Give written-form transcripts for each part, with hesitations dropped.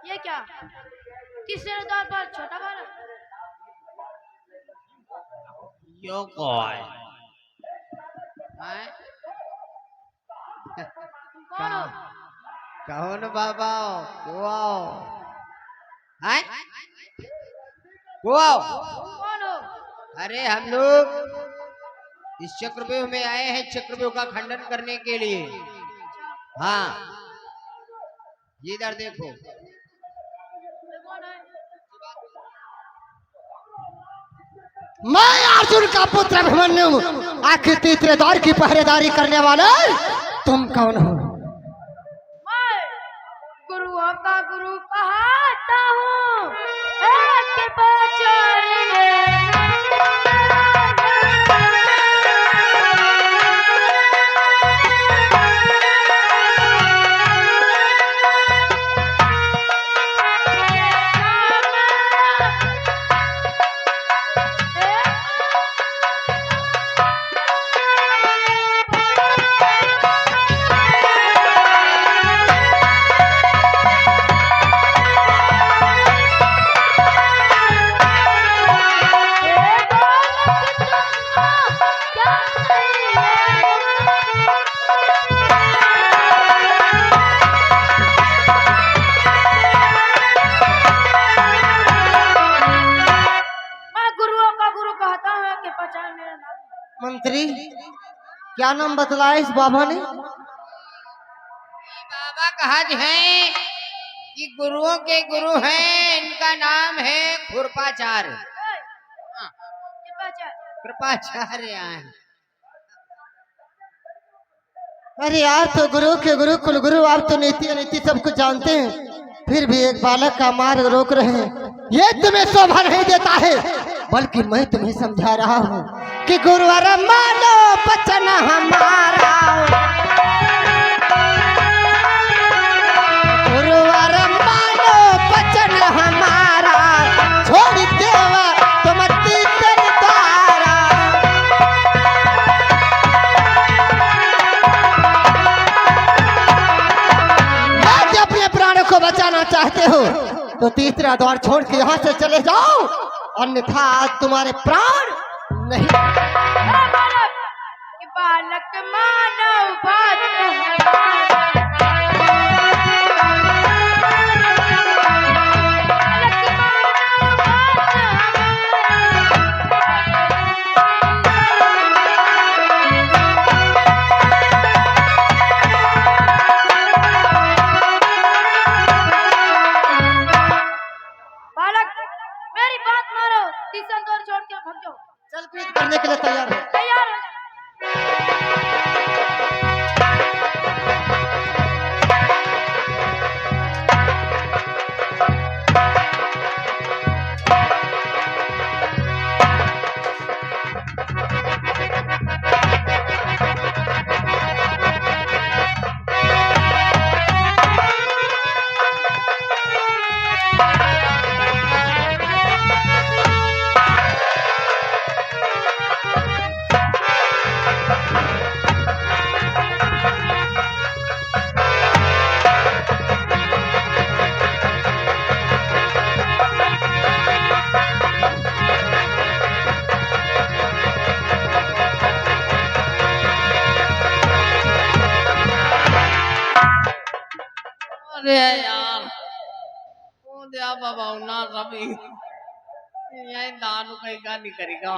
ये क्या? तीसरे द्वार पर छोटा बालक। यो कौन है? कौन हो? कौन बाबा? गुआओ है? गुआओ। कौन हो? अरे हम लोग इस चक्रव्यूह में आए हैं चक्रव्यूह का खंडन करने के लिए। हाँ, इधर देखो। ये कौन है? मैं अर्जुन का पुत्र अभिमन्यु, आखिर तीसरे द्वार की पहरेदारी करने वाले तुम कौन हो? मैं गुरुओं का गुरु कहता हूँ। एक बचाने मंत्री, क्या नाम बतलाया इस बाबा ने? बाबा कहते हैं कि गुरुओं के गुरु हैं, इनका नाम है खुरपाचार्य। कृपाचार्य हैं। अरे यार, तो गुरु के गुरु कुल गुरु, आप तो नीति अनीति सब कुछ जानते हैं, फिर भी एक बालक का मार्ग रोक रहे हैं। ये तुम्हें शोभा नहीं देता है, बल्कि मैं तुम्हें समझा रहा हूँ कि गुरुवर मानो वचन हमारा, गुरुवर मानो वचन हमारा, छोड़ देवा तुम तीसरे द्वारा। यदि अपने प्राणों को बचाना चाहते हो तो तीसरा द्वार छोड़ के यहाँ से चले जाओ, अन्यथा आज तुम्हारे प्राण नहीं। बालक मानव बात बालक, मेरी बात मानो। तीसरा द्वार छोड़ के भाग जाओ। चल कृत करने के लिए तैयार हो। तैयार हो। अरे यार, वो दिया बाबा ना सभी यही दानु कहीं का नहीं करेगा।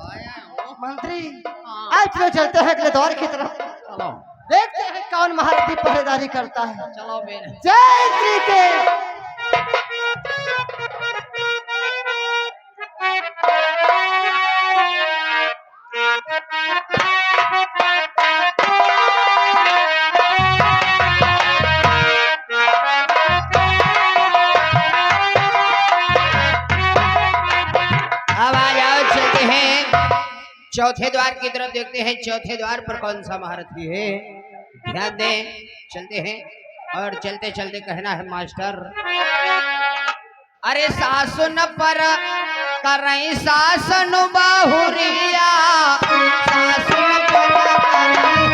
आया हो। मंत्री, हाँ, आज चलो चलते हैं अगले द्वार की तरफ, चलो देखते हैं कौन महारथी पहरेदारी करता है। चलो फिर। जय श्री के। अब आ जाओ, चलते हैं चौथे द्वार की तरफ, देखते हैं चौथे द्वार पर कौन सा महारथी है। ध्यान दें, चलते हैं और चलते चलते कहना है मास्टर, अरे सासुन पर कर रही सासन बाहुरिया सासन पूजा कर रही।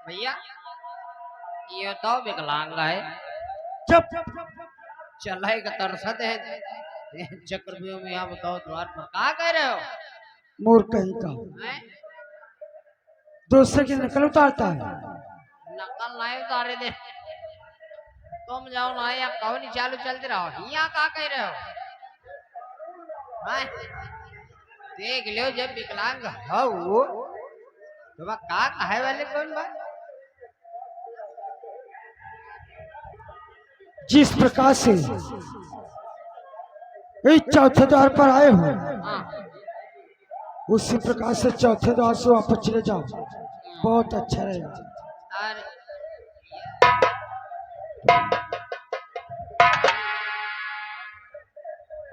भैया ये तो विकलांग है। चुप। चलाई का तरसत है चक्रव्यूह में। यहाँ बताओ द्वार पर कहा कह रहे हो? मूर्ख कहीं का हैं? दूसरे की नकल उतारता है। नकल नहीं उतारे दे तुम जाओ ना या कहो नहीं चालू चलते रहो। यहाँ कहा कह रहे हो? हैं? देख लो जब विकलांग हो तो वह का कहे वाले कौन बात? जिस प्रकार से इस चौथे द्वार पर आए हो हाँ। उसी प्रकार से चौथे द्वार से वापस चले जाओ, बहुत अच्छा रहेगा। अरे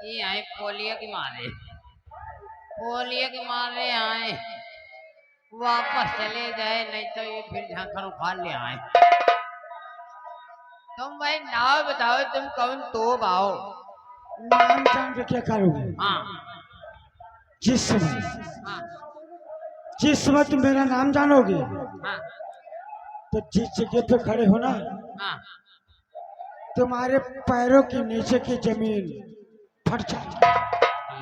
ये आए पोलियो की मारे आए वापस चले गए, नहीं तो ये फिर झांखर उखाड़ ले आए। तुम भाई नाव बताओ तुम कौन तो आओ? नाम जान के क्या करोगे? हाँ जिस हाँ समय तुम मेरा नाम जानोगे हाँ तो जिस जगह पे खड़े हो ना हाँ। तुम्हारे पैरों के नीचे की जमीन फट जाएगी।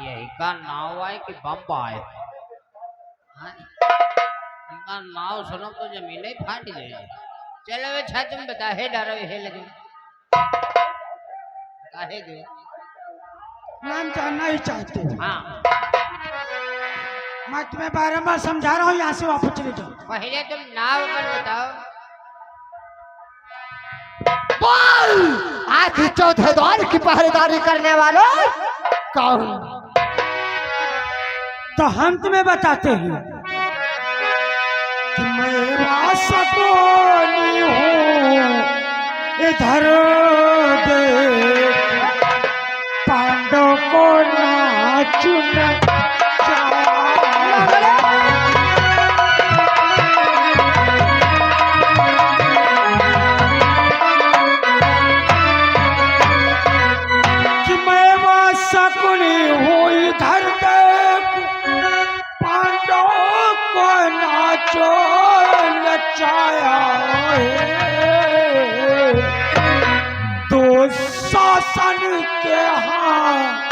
यही का नाव आए कि बम आए? हाँ? इनका नाव सुनो तो जमीन ही फाट जाए। चलो वे छा तुम बता है डरो है लगे काहे गए? नाम जानना ही चाहते हो? हाँ मैं तुम्हें बारंबार समझा रहा हूँ, यहाँ से वापस चले जाओ। पहले तुम नाव पर बताओ। आज चौथे द्वार की पहरेदारी करने वाले कौन? तो हम तुम्हें बताते हैं कि मैं रासकोनी हूँ, इधर देख पांडव को नाचुन तो शासन के हाथ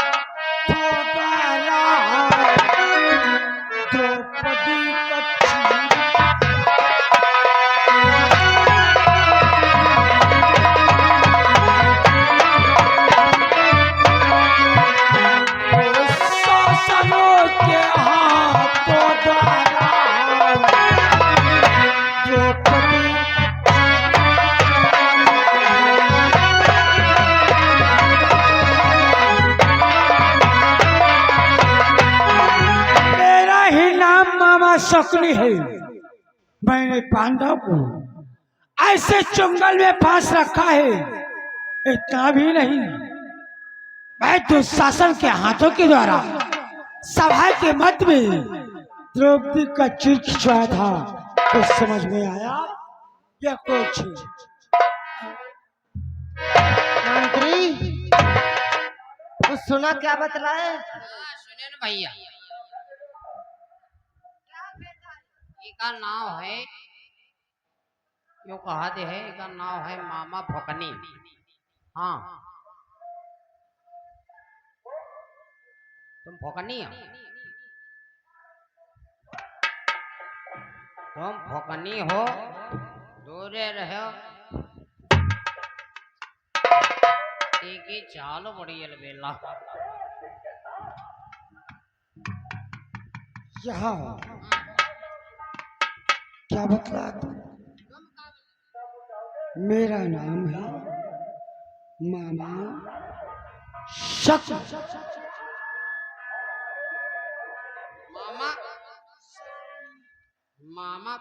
द्रौपदी शासनों के हाथों द्वारा द्रौपदी शकुनी है। मैंने पांडव को ऐसे चुंगल में फांस रखा है। इतना भी नहीं, मैं दुशासन के हाथों के द्वारा सभा के मध्य में द्रौपदी का चिर खिंचवाया था। तो समझ में आया या कुछ? मंत्री कुछ सुना क्या बतलाए? सुने ना भैया, का नाव है यो कहा दे है का नाव है मामा फकनी। हाँ तुम फकनी हो? तुम फकनी हो, दूरे रहो। ठीक है चालो बड़ी अलबेला यहाँ क्या बतला तू? मेरा नाम है मामा शक। मामा मामा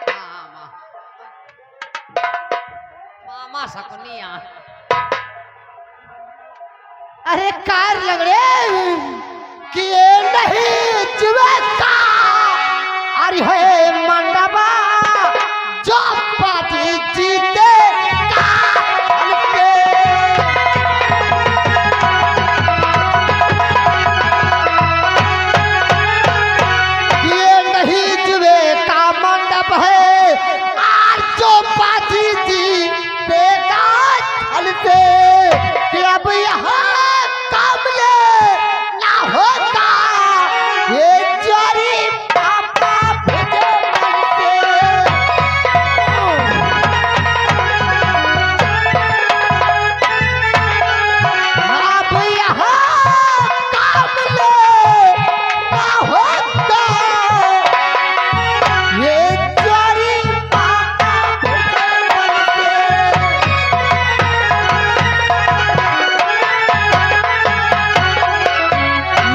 मामा मामा सकुनिया। अरे कार लगड़े कि ये नहीं जुए का अरे है मंडपा जो पाजी जीते का हल्के। ये नहीं जुए का मंडप है आज जो पाजी जीते का हल्के कि अब यहाँ कामले ना होता ये जोरी पापा भेजे मन से। अब यहाँ कामले ना होता ये जोरी पापा भेजे मन से।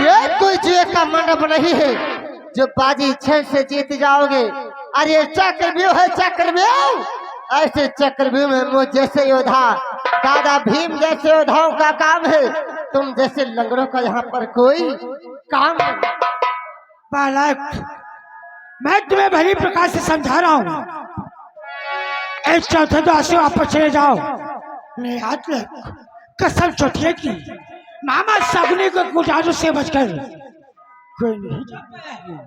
ये कोई जुए का मंडप नहीं है जो बाजी छेड़ से जीत जाओगे। अरे चक्रव्यूह है चक्रव्यूह। ऐसे चक्रव्यूह में मुझ जैसे योद्धा दादा भीम जैसे योद्धाओं का काम है। तुम जैसे लंगड़ों का यहाँ पर कोई काम नहीं। बालक, मैं तुम्हें भली प्रकार से समझा रहा हूँ। एक चौथे द्वार से वापस चले जाओ। नहीं हाथ ले कसम चोटिए की मामा सगनी को गुजारो से बचकर कोई नहीं जाता है।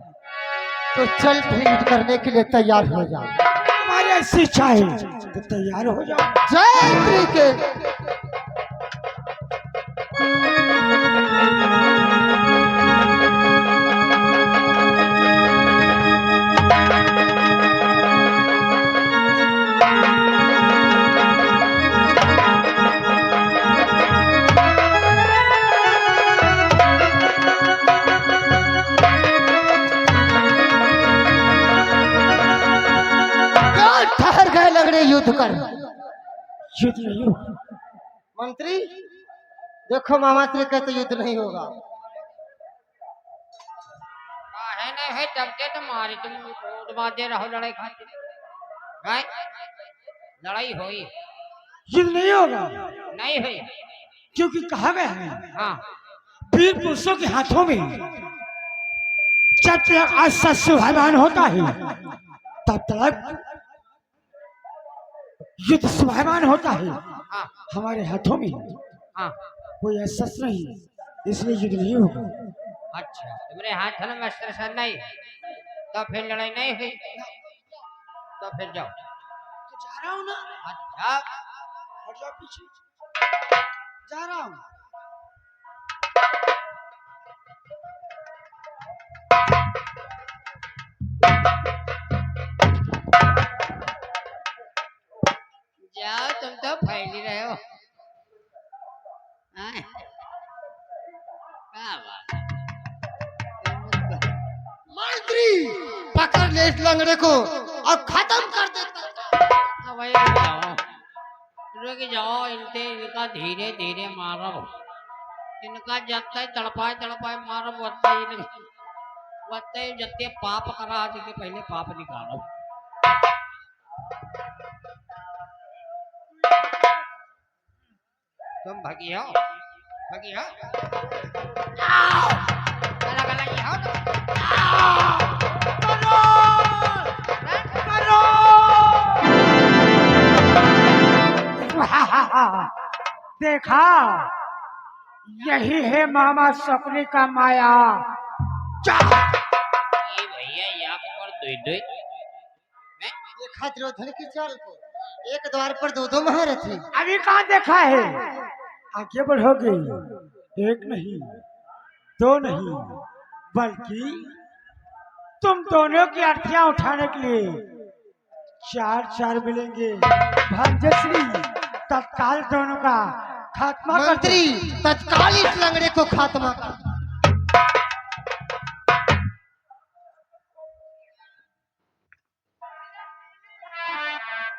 तो चल भेंट करने के लिए तैयार हो जाओ। हमारी ऐसी इच्छा है तो तैयार हो जाओ। जय श्री के। क्यों ठहर गए लगड़े युद्ध कर। युद्ध नहीं हो। मंत्री देखो मामा श्री कहते युद्ध नहीं होगा। है नहीं है जबते तुम्हारी तुम कोड बाजे रहो लड़ाई खाते हैं। लड़ाई हुई युद्ध नहीं होगा नहीं हुई क्योंकि कहा गया है हाँ वीर पुरुषों के हाथों में जब तक अस्त्र सुहायमान होता है तब तक युद्ध सुहायमान होता है। हाँ हमारे हाथों में हाँ कोई अस्त्र नहीं, इसलिए युद्ध नहीं होगा। अच्छा तुम्हारे हाथ में अस्त्र नहीं तो फिर लड़ाई नहीं हुई तो फिर जाओ। तो जा रहा हूँ ना। अच्छा हट जाओ पीछे। जा रहा हूँ। जाओ तुम तो फैल ही रहे हो। हाँ? क्या बात है? मंत्री पकड़ ले इस लंगड़े को और खत्म कर देता। भाई रुक जाओ इनका धीरे धीरे मारो। इनका जत्ते तड़पाए मारो वत्ते जत्ते पाप करा आज के पहले पाप निकालो। तुम भगी हो अलग ही हो देखा, यही है मामा सपने का माया। भैया यहाँ पर दुई देखा द्रौपदी की चाल को, एक द्वार पर दो महारथी। अभी कहाँ देखा है? आगे बढ़ोगे, एक नहीं दो नहीं बल्कि तुम दोनों की अर्थियां उठाने के लिए चार मिलेंगे। भाग्यश्री तत्काल दोनों का खात्मा कर दो। मंत्री तत्काल इस लंगड़े को खात्मा कर।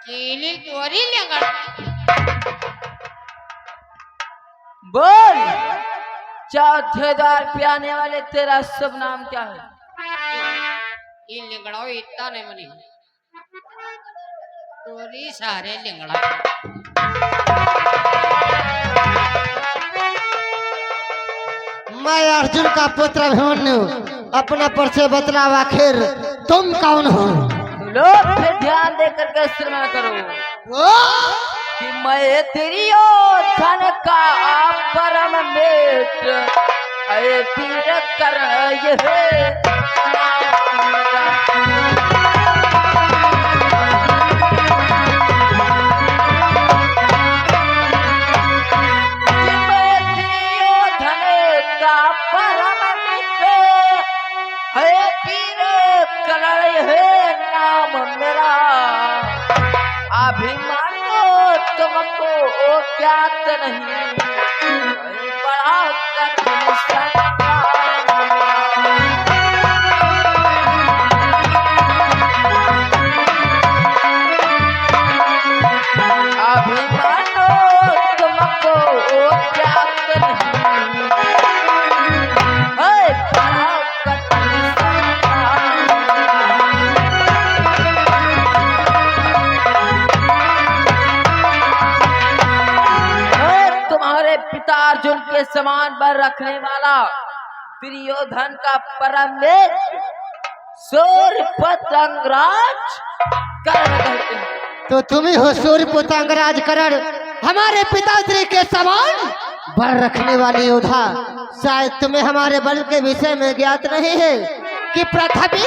चीली तोरी लेंगड़ बोल चौथेदार पियाने वाले तेरा शुभ नाम क्या है? ये लिंगड़ाओ इतना नहीं मनी तोरी सारे लिंगड़ा मैं अर्जुन का पुत्र अभिमन्यु अपना परिचय बतलाओ आखिर तुम कौन हो? लोग फिर ध्यान दे करके श्रवण करो कि मैं तेरी और धन का परम मित्र है पीर कर नाम मेरा अभिमानो तुमको ज्ञात नहीं बड़ा कठिन संग्राम अभिमानो तुमको ज्ञात नहीं बड़ा कठिन पिता अर्जुन के समान बल रखने वाला दुर्योधन का परम मित्र सूर्यपुत्र अंगराज कर्ण कहते हैं। तो तुम ही हो सूर्यपुत्र अंगराज कर्ण, हमारे पिताश्री के समान बल रखने वाले योद्धा। शायद तुम्हें हमारे बल के विषय में ज्ञात नहीं है कि पृथ्वी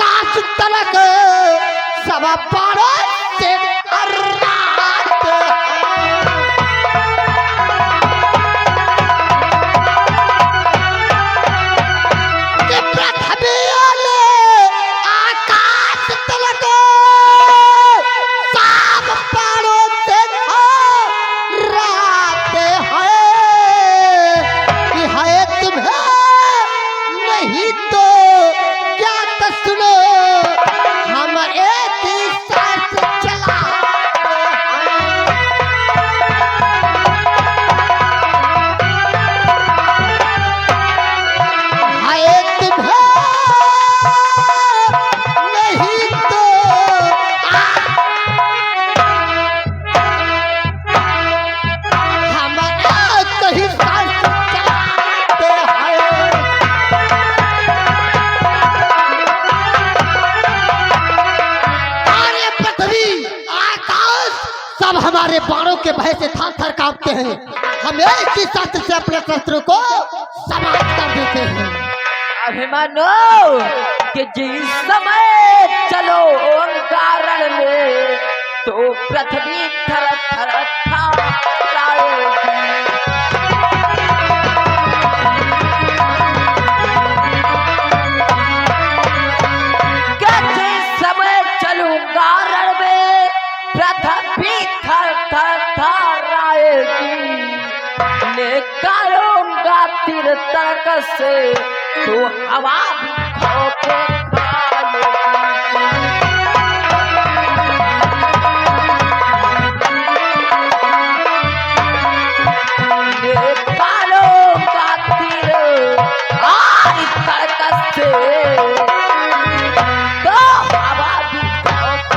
काश तलक सब पारों से हमारे बाणों के भय से थर थर कांपते हैं। हम एक ही शस्त्र से अपने शत्रु को समाप्त कर देते हैं। अभिमानो कि जिस समय चलो उन कारण में तो पृथ्वी थर थर थर्राएगी। जिस समय चलूंगा रण में पृथ्वी थर थर थर्राएगी। निकालूंगा तीर तर्क से तो हवा भी धोखे खाएगी। निकालूंगा तीर और तर्क से तो हवा भी धोखे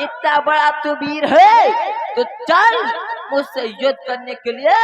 इतना बड़ा तू वीर है तो चल मुझसे युद्ध करने के लिए